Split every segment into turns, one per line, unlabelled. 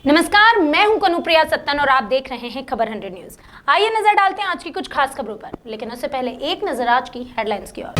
नमस्कार, मैं हूं कनुप्रिया सत्तन और आप देख रहे हैं खबर 100 न्यूज। आइए नजर डालते हैं आज की कुछ खास खबरों पर, लेकिन उससे पहले एक नजर आज की हेडलाइंस की ओर।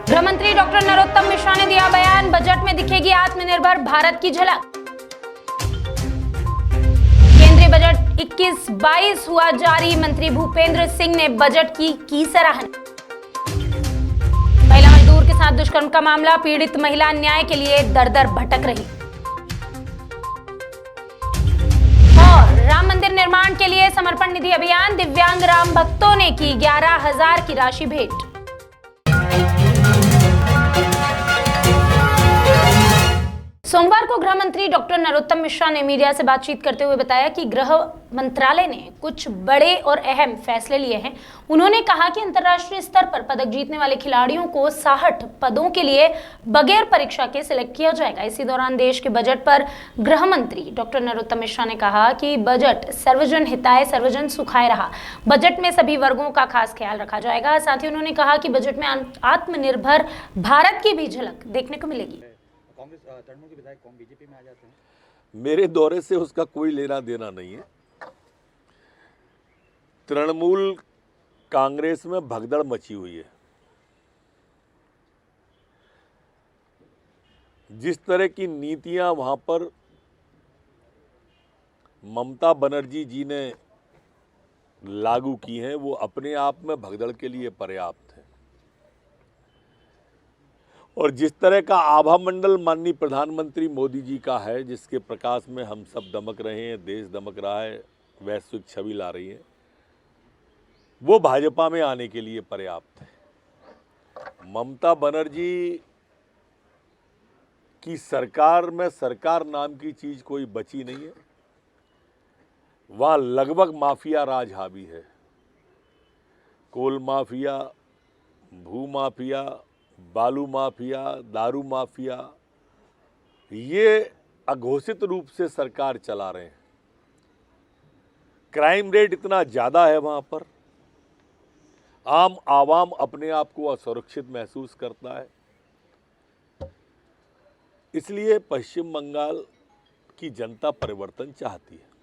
गृह मंत्री डॉक्टर नरोत्तम मिश्रा ने दिया बयान, बजट में दिखेगी आत्मनिर्भर भारत की झलक। केंद्रीय बजट 21-22 हुआ जारी, मंत्री भूपेंद्र सिंह ने बजट की सराहना। महिला मजदूर के साथ दुष्कर्म का मामला, पीड़ित महिला न्याय के लिए दर-दर भटक रही। और राम मंदिर निर्माण के लिए समर्पण निधि अभियान, दिव्यांग राम भक्तों ने की 11,000 की राशि भेंट। सोमवार को गृह मंत्री डॉक्टर नरोत्तम मिश्रा ने मीडिया से बातचीत करते हुए बताया कि गृह मंत्रालय ने कुछ बड़े और अहम फैसले लिए हैं। उन्होंने कहा कि अंतर्राष्ट्रीय स्तर पर पदक जीतने वाले खिलाड़ियों को 60 पदों के लिए बगैर परीक्षा के सिलेक्ट किया जाएगा। इसी दौरान देश के बजट पर गृह मंत्री डॉक्टर नरोत्तम मिश्रा ने कहा कि बजट सर्वजन हिताय सर्वजन सुखाय रहा। बजट में सभी वर्गों का खास ख्याल रखा जाएगा। साथ ही उन्होंने कहा कि बजट में आत्मनिर्भर भारत की भी झलक देखने को मिलेगी।
कांग्रेस तृणमूल के विधायक कौन बीजेपी में आ जाते हैं?
मेरे दौरे से उसका कोई लेना देना नहीं है। तृणमूल कांग्रेस में भगदड़ मची हुई है। जिस तरह की नीतियां वहां पर ममता बनर्जी जी ने लागू की हैं, वो अपने आप में भगदड़ के लिए पर्याप्त है। और जिस तरह का आभा मंडल माननीय प्रधानमंत्री मोदी जी का है, जिसके प्रकाश में हम सब दमक रहे हैं, देश दमक रहा है, वैश्विक छवि ला रही है, वो भाजपा में आने के लिए पर्याप्त है। ममता बनर्जी की सरकार में सरकार नाम की चीज कोई बची नहीं है। वहां लगभग माफिया राज हावी है। कोल माफिया, भू माफिया, बालू माफिया, दारू माफिया, ये अघोषित रूप से सरकार चला रहे हैं। क्राइम रेट इतना ज़्यादा है वहाँ पर, आम आवाम अपने आप को असुरक्षित महसूस करता है। इसलिए पश्चिम बंगाल की जनता परिवर्तन चाहती है।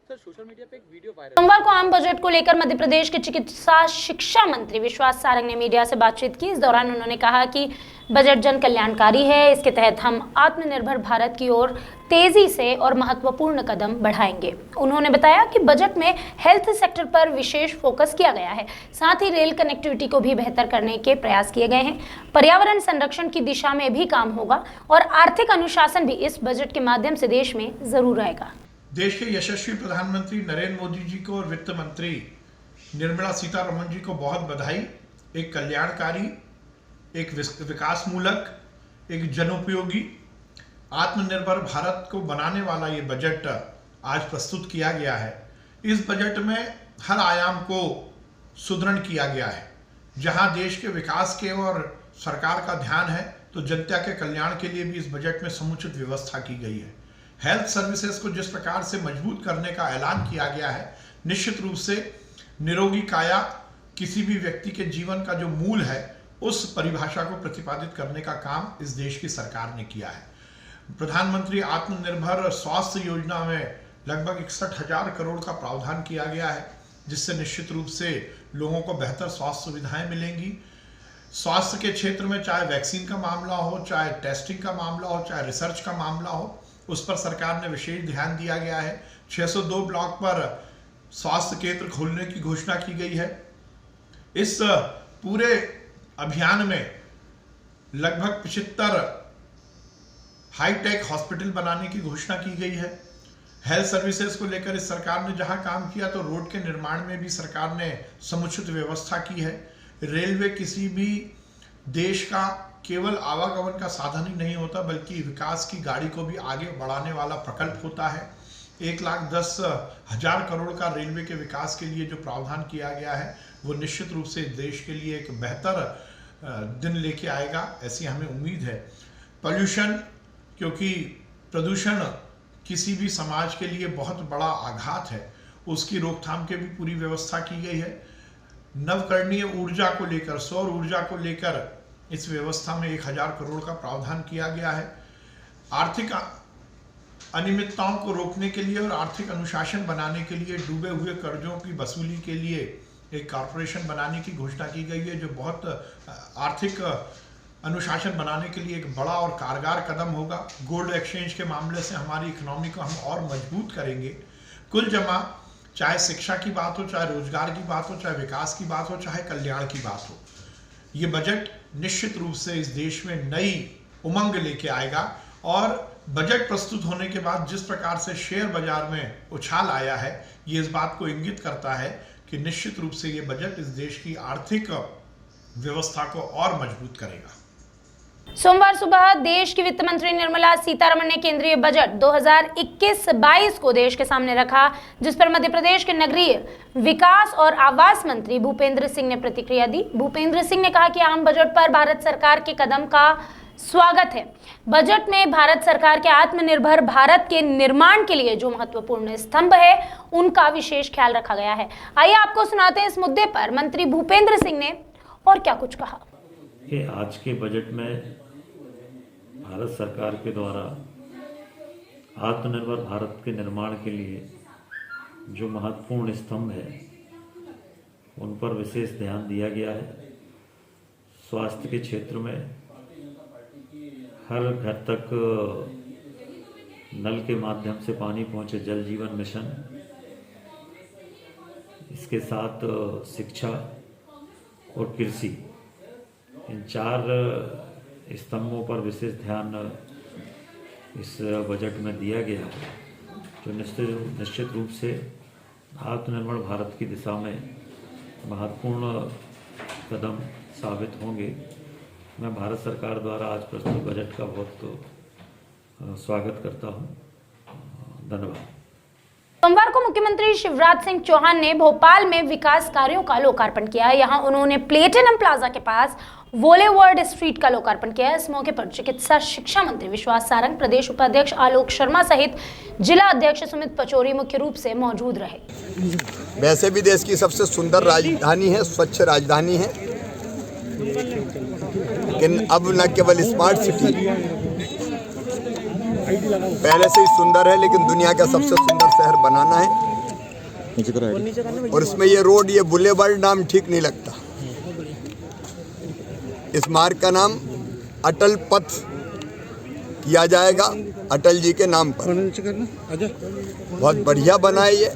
सर, सोशल मीडिया पे एक वीडियो वायरल।
सोमवार को आम बजट को लेकर मध्य प्रदेश के चिकित्सा शिक्षा मंत्री विश्वास सारंग ने मीडिया से बातचीत की। इस दौरान उन्होंने कहा कि बजट जन कल्याणकारी है। इसके तहत हम आत्मनिर्भर भारत की ओर तेजी से और महत्वपूर्ण कदम बढ़ाएंगे। उन्होंने बताया कि बजट में हेल्थ सेक्टर पर विशेष फोकस किया गया है। साथ ही रेल कनेक्टिविटी को भी बेहतर करने के प्रयास किए गए हैं। पर्यावरण संरक्षण की दिशा में भी काम होगा और आर्थिक अनुशासन भी इस बजट के माध्यम से देश में जरूर आएगा।
देश के यशस्वी प्रधानमंत्री नरेंद्र मोदी जी को और वित्त मंत्री निर्मला सीतारमण जी को बहुत बधाई। एक कल्याणकारी, एक विकासमूलक, एक जनोपयोगी, आत्मनिर्भर भारत को बनाने वाला ये बजट आज प्रस्तुत किया गया है। इस बजट में हर आयाम को सुदृढ़ किया गया है। जहां देश के विकास के और सरकार का ध्यान है, तो जनता के कल्याण के लिए भी इस बजट में समुचित व्यवस्था की गई है। हेल्थ सर्विसेज को जिस प्रकार से मजबूत करने का ऐलान किया गया है, निश्चित रूप से निरोगी काया किसी भी व्यक्ति के जीवन का जो मूल है, उस परिभाषा को प्रतिपादित करने का काम इस देश की सरकार ने किया है। प्रधानमंत्री आत्मनिर्भर स्वास्थ्य योजना में लगभग 61,000 करोड़ का प्रावधान किया गया है, जिससे निश्चित रूप से लोगों को बेहतर स्वास्थ्य सुविधाएं मिलेंगी। स्वास्थ्य के क्षेत्र में चाहे वैक्सीन का मामला हो, चाहे टेस्टिंग का मामला हो, चाहे रिसर्च का मामला हो, उस पर सरकार ने विशेष ध्यान दिया गया है। 602 ब्लॉक पर स्वास्थ्य केंद्र खोलने की घोषणा की गई है। इस पूरे अभियान में लगभग 75 हाईटेक हॉस्पिटल बनाने की घोषणा की गई है। हेल्थ सर्विसेज को लेकर इस सरकार ने जहां काम किया, तो रोड के निर्माण में भी सरकार ने समुचित व्यवस्था की है। रेलवे किसी भी देश का केवल आवागमन का साधन ही नहीं होता, बल्कि विकास की गाड़ी को भी आगे बढ़ाने वाला प्रकल्प होता है। 1,10,000 करोड़ का रेलवे के विकास के लिए जो प्रावधान किया गया है, वो निश्चित रूप से देश के लिए एक बेहतर दिन लेके आएगा, ऐसी हमें उम्मीद है। पोल्यूशन, क्योंकि प्रदूषण किसी भी समाज के लिए बहुत बड़ा आघात है, उसकी रोकथाम की भी पूरी व्यवस्था की गई है। नवकरणीय ऊर्जा को लेकर, सौर ऊर्जा को लेकर इस व्यवस्था में 1000 करोड़ का प्रावधान किया गया है। आर्थिक अनियमितताओं को रोकने के लिए और आर्थिक अनुशासन बनाने के लिए डूबे हुए कर्जों की वसूली के लिए एक कॉरपोरेशन बनाने की घोषणा की गई है, जो बहुत आर्थिक अनुशासन बनाने के लिए एक बड़ा और कारगर कदम होगा। गोल्ड एक्सचेंज के मामले से हमारी इकोनॉमी को हम और मजबूत करेंगे। कुल जमा, चाहे शिक्षा की बात हो, चाहे रोजगार की बात हो, चाहे विकास की बात हो, चाहे कल्याण की बात हो, ये बजट निश्चित रूप से इस देश में नई उमंग लेके आएगा। और बजट प्रस्तुत होने के बाद जिस प्रकार से शेयर बाजार में उछाल आया है, ये इस बात को इंगित करता है कि निश्चित रूप से ये बजट इस देश की आर्थिक व्यवस्था को और मजबूत करेगा।
सोमवार सुबह देश की वित्त मंत्री निर्मला सीतारमण ने केंद्रीय बजट 2021-22 को देश के सामने रखा, जिस पर मध्य प्रदेश के नगरीय विकास और आवास मंत्री भूपेंद्र सिंह ने प्रतिक्रिया दी। भूपेंद्र सिंह ने कहा कि आम बजट पर भारत सरकार के कदम का स्वागत है। बजट में भारत सरकार के आत्मनिर्भर भारत के निर्माण के लिए जो महत्वपूर्ण स्तंभ है, उनका विशेष ख्याल रखा गया है। आइए आपको सुनाते हैं इस मुद्दे पर मंत्री भूपेंद्र सिंह ने और क्या कुछ कहा।
कि आज के बजट में भारत सरकार के द्वारा आत्मनिर्भर भारत के निर्माण के लिए जो महत्वपूर्ण स्तंभ है, उन पर विशेष ध्यान दिया गया है। स्वास्थ्य के क्षेत्र में हर घर तक नल के माध्यम से पानी पहुंचे, जल जीवन मिशन, इसके साथ शिक्षा और कृषि, इन 4 स्तंभों पर विशेष ध्यान इस बजट में दिया गया है, जो निश्चित रूप से आत्मनिर्भर भारत की दिशा में महत्वपूर्ण कदम साबित होंगे। मैं भारत सरकार द्वारा आज प्रस्तुत बजट का बहुत स्वागत करता हूं। धन्यवाद।
सोमवार को मुख्यमंत्री शिवराज सिंह चौहान ने भोपाल में विकास कार्यों का लोकार्पण किया। यहां उन्होंने प्लेटिनम प्लाजा के पास वोलेवर्ड स्ट्रीट का लोकार्पण किया। इस मौके पर चिकित्सा शिक्षा मंत्री विश्वास सारंग, प्रदेश उपाध्यक्ष आलोक शर्मा सहित जिला अध्यक्ष सुमित पचौरी मुख्य रूप से मौजूद रहे।
वैसे भी देश की सबसे सुंदर राजधानी है, स्वच्छ राजधानी है, लेकिन अब न केवल स्मार्ट सिटी पहले से ही सुंदर है, लेकिन दुनिया का सबसे सुंदर शहर बनाना है। और इसमें ये रोड, ये बुलेवर्ड नाम ठीक नहीं लगता। इस मार्ग का नाम अटल पथ किया जाएगा, अटल जी के नाम पर। बहुत बढ़िया बना है ये।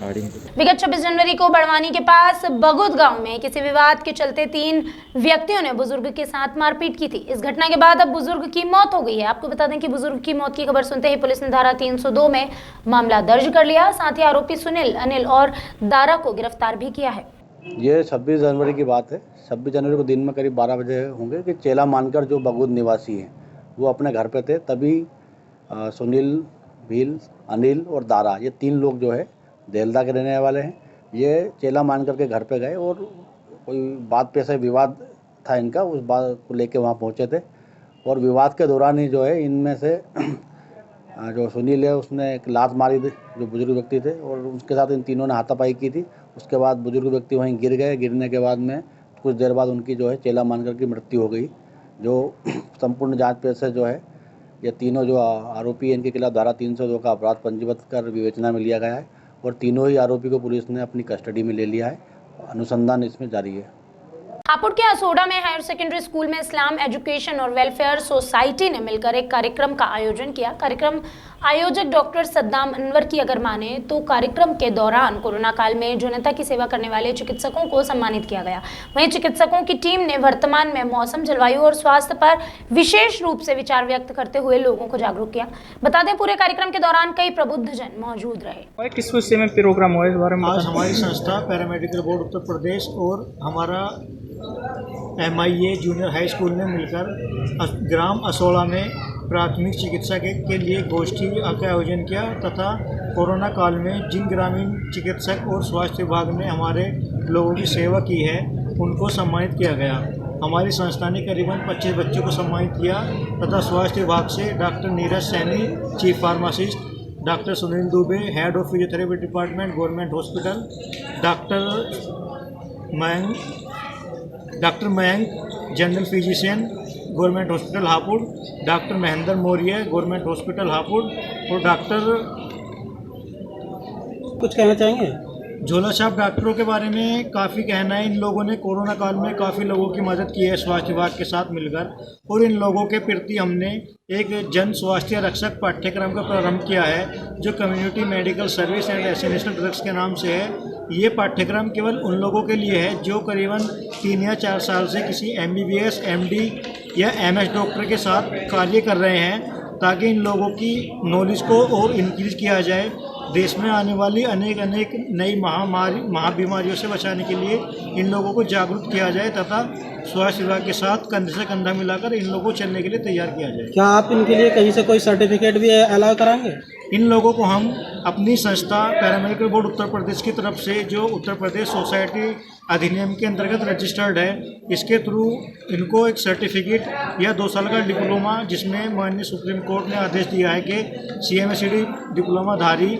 विगत 26 जनवरी को बड़वानी के पास बगुद गांव में किसी विवाद के चलते 3 व्यक्तियों ने बुजुर्ग के साथ मारपीट की थी। इस घटना के बाद अब बुजुर्ग की मौत हो गई है। आपको बता दें कि बुजुर्ग की मौत की खबर सुनते ही पुलिस ने धारा 302 में मामला दर्ज कर लिया। साथ ही आरोपी सुनील, अनिल और दारा को गिरफ्तार भी किया है।
ये 26 जनवरी की बात है। 26 जनवरी को दिन में करीब 12 बजे होंगे कि चेला मानकर जो बगुद निवासी हैं, वो अपने घर पे थे। तभी सुनील, भील, अनिल और दारा, ये 3 लोग जो है देलदा के रहने वाले हैं, ये चेला मानकर के घर पे गए और कोई बात पे से विवाद था इनका, उस बात को लेके वहाँ पहुँचे थे। और विवाद के दौरान ही जो है इनमें से जो सुनील है उसने एक लात मारी थी जो बुजुर्ग व्यक्ति थे, और उसके साथ इन तीनों ने हाथापाई की थी। उसके बाद बुजुर्ग व्यक्ति वहीं गिर गए। गिरने के बाद में कुछ देर बाद उनकी जो है चेला मानकर की मृत्यु हो गई। जो संपूर्ण जांच पे से जो है ये तीनों जो आरोपी हैं, इनके खिलाफ धारा 302 का अपराध पंजीबद्ध कर विवेचना में लिया गया है और तीनों ही आरोपी को पुलिस ने अपनी कस्टडी में ले लिया है। अनुसंधान इसमें जारी है।
हापुड़ के असोड़ा में हायर सेकेंडरी स्कूल में इस्लाम एजुकेशन और वेलफेयर सोसाइटी ने मिलकर एक कार्यक्रम का आयोजन किया। कार्यक्रम आयोजक डॉक्टर सद्दाम अनवर की अगर माने तो कार्यक्रम के दौरान कोरोना काल में जनता की सेवा करने वाले चिकित्सकों को सम्मानित किया गया। वहीं चिकित्सकों की टीम ने वर्तमान में मौसम, जलवायु और स्वास्थ्य पर विशेष रूप से विचार व्यक्त करते हुए लोगों को जागरूक किया। बता दें, पूरे कार्यक्रम के दौरान कई प्रबुद्धजन मौजूद रहे।
किस विषय में प्रोग्राम हुआ इस बारे में?
आज हमारी संस्था पैरामेडिकल बोर्ड उत्तर प्रदेश और हमारा MIA जूनियर हाई स्कूल ने मिलकर ग्राम असोड़ा में प्राथमिक चिकित्सा के लिए गोष्ठी का आयोजन किया तथा कोरोना काल में जिन ग्रामीण चिकित्सक और स्वास्थ्य विभाग ने हमारे लोगों की सेवा की है उनको सम्मानित किया गया। हमारी संस्था ने करीबन 25 बच्चों को सम्मानित किया तथा स्वास्थ्य विभाग से doctor Neeraj Saini, chief pharmacist, doctor Sunil Dubey, head of physiotherapy department, government hospital, doctor Mayank, general physician, government hospital Hapur, doctor Mahendra Maurya government hospital Hapur और डॉक्टर
कुछ कहना चाहेंगे?
झोला छाप डॉक्टरों के बारे में काफ़ी कहना है। इन लोगों ने कोरोना काल में काफ़ी लोगों की मदद की है स्वास्थ्य विभाग के साथ मिलकर, और इन लोगों के प्रति हमने एक जन स्वास्थ्य रक्षक पाठ्यक्रम का प्रारंभ किया है जो community medical service and vaccination drugs के नाम से है। ये पाठ्यक्रम केवल उन लोगों के लिए है जो करीबन 3 या 4 साल से किसी MBBS, MD या MS डॉक्टर के साथ कार्य कर रहे हैं, ताकि इन लोगों की नॉलेज को और इंक्रीज किया जाए। देश में आने वाली अनेक नई महाबीमारियों से बचाने के लिए इन लोगों को जागरूक किया जाए तथा स्वास्थ्य विभाग के साथ कंधे से कंधा मिलाकर इन लोगों को चलने के लिए तैयार किया जाए।
क्या आप इनके लिए कहीं से कोई सर्टिफिकेट भी अलाउ कराएंगे?
इन लोगों को हम अपनी संस्था पैरामेडिकल बोर्ड उत्तर प्रदेश की तरफ से, जो उत्तर प्रदेश सोसाइटी अधिनियम के अंतर्गत रजिस्टर्ड है, इसके थ्रू इनको एक सर्टिफिकेट या 2 साल का डिप्लोमा, जिसमें माननीय सुप्रीम कोर्ट ने आदेश दिया है कि CMSCD डिप्लोमाधारी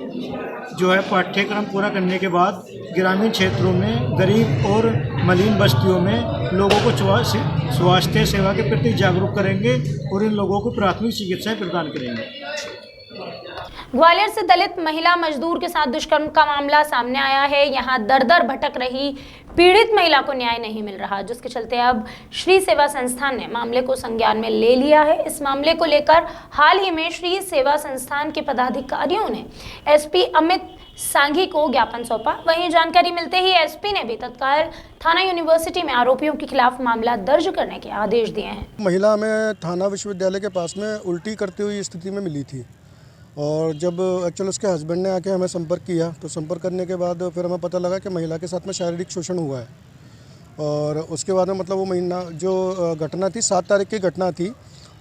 जो है पाठ्यक्रम पूरा करने के बाद ग्रामीण क्षेत्रों में गरीब और मलिन बस्तियों में लोगों को स्वास्थ्य सेवा के प्रति जागरूक करेंगे और इन लोगों को प्राथमिक चिकित्साएं प्रदान करेंगे।
ग्वालियर से दलित महिला मजदूर के साथ दुष्कर्म का मामला सामने आया है। यहां दर दर भटक रही पीड़ित महिला को न्याय नहीं मिल रहा, जिसके चलते अब श्री सेवा संस्थान ने मामले को संज्ञान में ले लिया है। इस मामले को लेकर हाल ही में श्री सेवा संस्थान के पदाधिकारियों ने SP अमित सांघी को ज्ञापन सौंपा। वहीं जानकारी मिलते ही SP ने भी तत्काल थाना यूनिवर्सिटी में आरोपियों के खिलाफ मामला दर्ज करने के आदेश दिए हैं।
महिला हमें थाना विश्वविद्यालय के पास में उल्टी करती हुई स्थिति में मिली थी, और जब एक्चुअल उसके हस्बैंड ने आके हमें संपर्क किया तो संपर्क करने के बाद फिर हमें पता लगा कि महिला के साथ में शारीरिक शोषण हुआ है। और उसके बाद में मतलब वो महीना जो घटना थी 7 तारीख की घटना थी,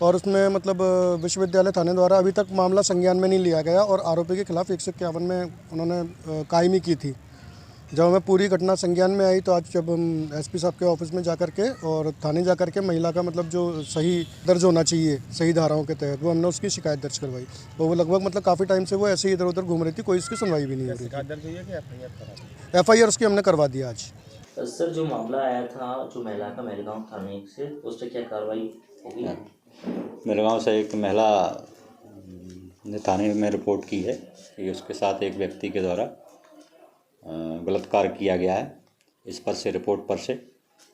और उसमें मतलब विश्वविद्यालय थाने द्वारा अभी तक मामला संज्ञान में नहीं लिया गया और आरोपी के खिलाफ 151 में उन्होंने कायमी की थी। जब हमें पूरी घटना संज्ञान में आई तो आज जब हम SP साहब के ऑफिस में जाकर के और थाने जाकर के महिला का मतलब जो सही दर्ज होना चाहिए सही धाराओं के तहत, वो हमने उसकी शिकायत दर्ज करवाई। और वो लगभग मतलब काफ़ी टाइम से वो ऐसे ही इधर उधर घूम रही थी, कोई इसकी सुनवाई भी नहीं हो रही थी। FIR उसकी हमने करवा दिया आज।
सर, जो मामला आया था जो महिला का मेलगांव थाने से, उस पर क्या कार्रवाई होगी?
मेलगांव से एक महिला ने थाने में रिपोर्ट की है कि उसके साथ एक व्यक्ति के द्वारा बलात्कार किया गया है। इस पर से रिपोर्ट पर से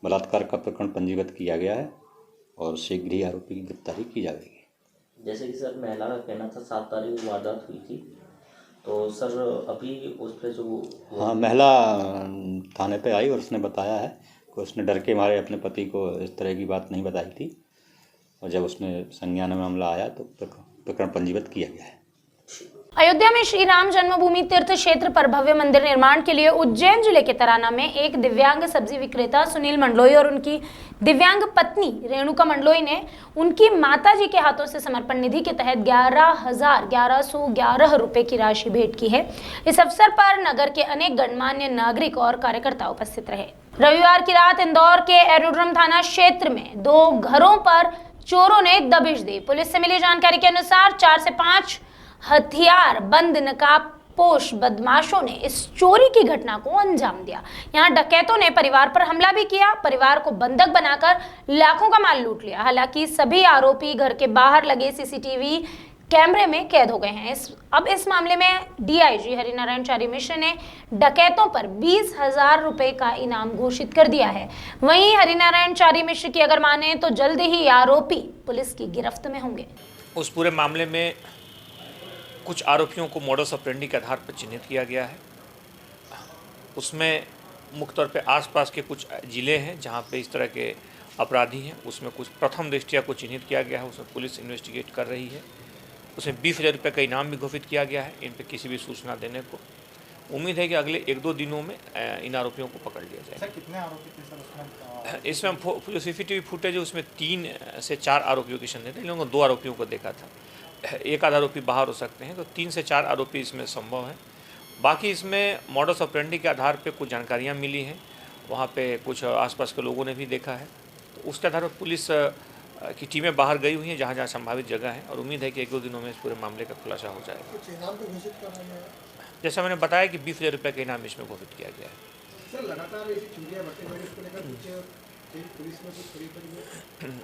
बलात्कार का प्रकरण पंजीबद्ध किया गया है और शीघ्र ही आरोपी की गिरफ्तारी की जाएगी।
जैसे कि सर महिला का कहना था 7 तारीख को वारदात हुई थी, तो सर अभी उस पर जो
हाँ, महिला थाने पे आई और उसने बताया है कि उसने डर के मारे अपने पति को इस तरह की बात नहीं बताई थी, और जब उसने संज्ञान में मामला आया तो प्रकरण पंजीबद्ध किया गया है।
अयोध्या में श्री राम जन्मभूमि तीर्थ क्षेत्र पर भव्य मंदिर निर्माण के लिए उज्जैन जिले के तराना में एक दिव्यांग सब्जी विक्रेता सुनील मंडलोई और उनकी दिव्यांग पत्नी रेणुका मंडलोई ने उनकी माताजी के हाथों से समर्पण निधि के तहत 11,1111 रुपए की राशि भेंट की है। इस अवसर पर नगर के अनेक गणमान्य नागरिक और कार्यकर्ता उपस्थित रहे। रविवार की रात इंदौर के एरोड्रम थाना क्षेत्र में 2 घरों पर चोरों ने दबिश दी। पुलिस से मिली जानकारी के अनुसार 4 से 5 हथियार बंद नकाबपोश बदमाशों ने इस चोरी की घटना को अंजाम दिया। यहां डकैतों ने परिवार पर हमला भी किया, परिवार को बंधक बनाकर लाखों का माल लूट लिया। हालांकि सभी आरोपी घर के बाहर लगे CCTV कैमरे में कैद हो गए हैं। अब इस मामले में DIG हरिनारायण चारी मिश्र ने डकैतों पर 20,000 रुपए का इनाम घोषित कर दिया है। वहीं हरिनारायण चारी मिश्र की अगर माने तो जल्द ही आरोपी पुलिस की गिरफ्त में होंगे।
उस पूरे मामले में कुछ आरोपियों को मॉडस ऑपरेंडी के आधार पर चिन्हित किया गया है। उसमें मुख्य तौर पे आसपास के कुछ ज़िले हैं जहां पे इस तरह के अपराधी हैं। उसमें कुछ प्रथम दृष्टया को चिन्हित किया गया है, उसमें पुलिस इन्वेस्टिगेट कर रही है। उसमें 20,000 रुपये का इनाम भी घोषित किया गया है इन पे किसी भी सूचना देने को। उम्मीद है कि अगले 1-2 दिनों में इन आरोपियों को पकड़ लिया जाएगा।
कितने आरोपी थे सर उसमें?
इसमें जो CCTV फुटेज है उसमें 3 से 4 आरोपियों की संदेह है। इन लोगों को 2 आरोपियों को देखा था, एक आध आरोपी बाहर हो सकते हैं, तो 3 से 4 आरोपी इसमें संभव है। बाकी इसमें मॉडस ऑपरेंडी के आधार पे कुछ जानकारियाँ मिली हैं, वहाँ पे कुछ आसपास के लोगों ने भी देखा है, तो उसके आधार पर पुलिस की टीमें बाहर गई हुई हैं जहाँ जहाँ संभावित जगह है, और उम्मीद है कि 1-2 दिनों में इस पूरे मामले का खुलासा हो जाएगा। जैसा मैंने बताया कि 20,000 रुपये का इनाम इसमें घोषित किया गया है।
सर, लगातार ऐसी चोरियां बढ़ती जा रही है, उसको लेकर कुछ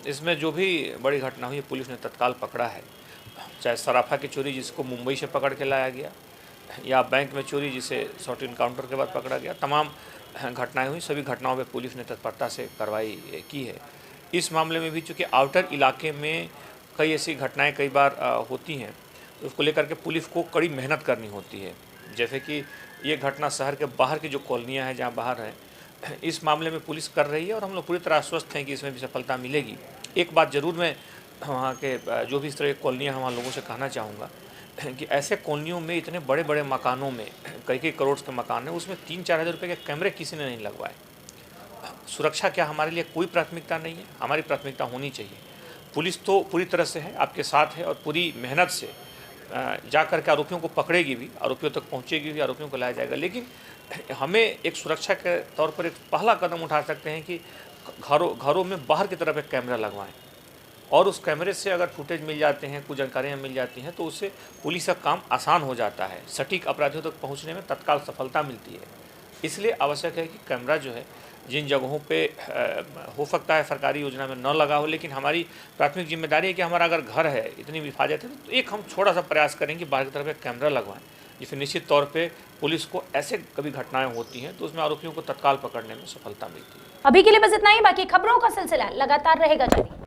इसमें जो भी बड़ी घटना हुई पुलिस ने तत्काल पकड़ा है, चाहे सराफा की चोरी जिसको मुंबई से पकड़ के लाया गया, या बैंक में चोरी जिसे शॉर्ट इनकाउंटर के बाद पकड़ा गया, तमाम घटनाएं हुई। सभी घटनाओं में पुलिस ने तत्परता से कार्रवाई की है। इस मामले में भी चूँकि आउटर इलाके में कई ऐसी घटनाएं कई बार होती हैं, तो उसको लेकर के पुलिस को कड़ी मेहनत करनी होती है। जैसे कि ये घटना शहर के बाहर की जो कॉलोनियाँ हैं, जहाँ बाहर है, इस मामले में पुलिस कर रही है और हम लोग पूरी तरह आश्वस्त हैं कि इसमें भी सफलता मिलेगी। एक बात ज़रूर मैं वहाँ के जो भी इस तरह की कॉलोनियाँ वहाँ लोगों से कहना चाहूँगा कि ऐसे कॉलोनियों में इतने बड़े बड़े मकानों में कई करोड़ के मकान हैं, उसमें 3-4 हज़ार रुपये के कैमरे किसी ने नहीं लगवाए। सुरक्षा क्या हमारे लिए कोई प्राथमिकता नहीं है, हमारी प्राथमिकता होनी चाहिए। पुलिस तो पूरी तरह से है, आपके साथ है और पूरी मेहनत से जा कर के आरोपियों को पकड़ेगी भी, आरोपियों तक पहुँचेगी भी, आरोपियों को लाया जाएगा। लेकिन हमें एक सुरक्षा के तौर पर एक पहला कदम उठा सकते हैं कि घरों में बाहर की तरफ एक कैमरा लगवाएं और उस कैमरे से अगर फुटेज मिल जाते हैं, कुछ जानकारियाँ मिल जाती हैं, तो उससे पुलिस का काम आसान हो जाता है, सटीक अपराधियों तक पहुंचने में तत्काल सफलता मिलती है। इसलिए आवश्यक है कि कैमरा जो है जिन जगहों पे हो सकता है सरकारी योजना में न लगा हो, लेकिन हमारी प्राथमिक जिम्मेदारी है कि हमारा अगर घर है, इतनी हिफाजत है, तो एक हम छोटा सा प्रयास करें कि बाहर की तरफ एक कैमरा लगवाएं, जिससे निश्चित तौर पे पुलिस को ऐसे कभी घटनाएं होती हैं तो उसमें आरोपियों को तत्काल पकड़ने में सफलता मिलती है।
अभी के लिए बस इतना ही, बाकी खबरों का सिलसिला लगातार रहेगा जारी।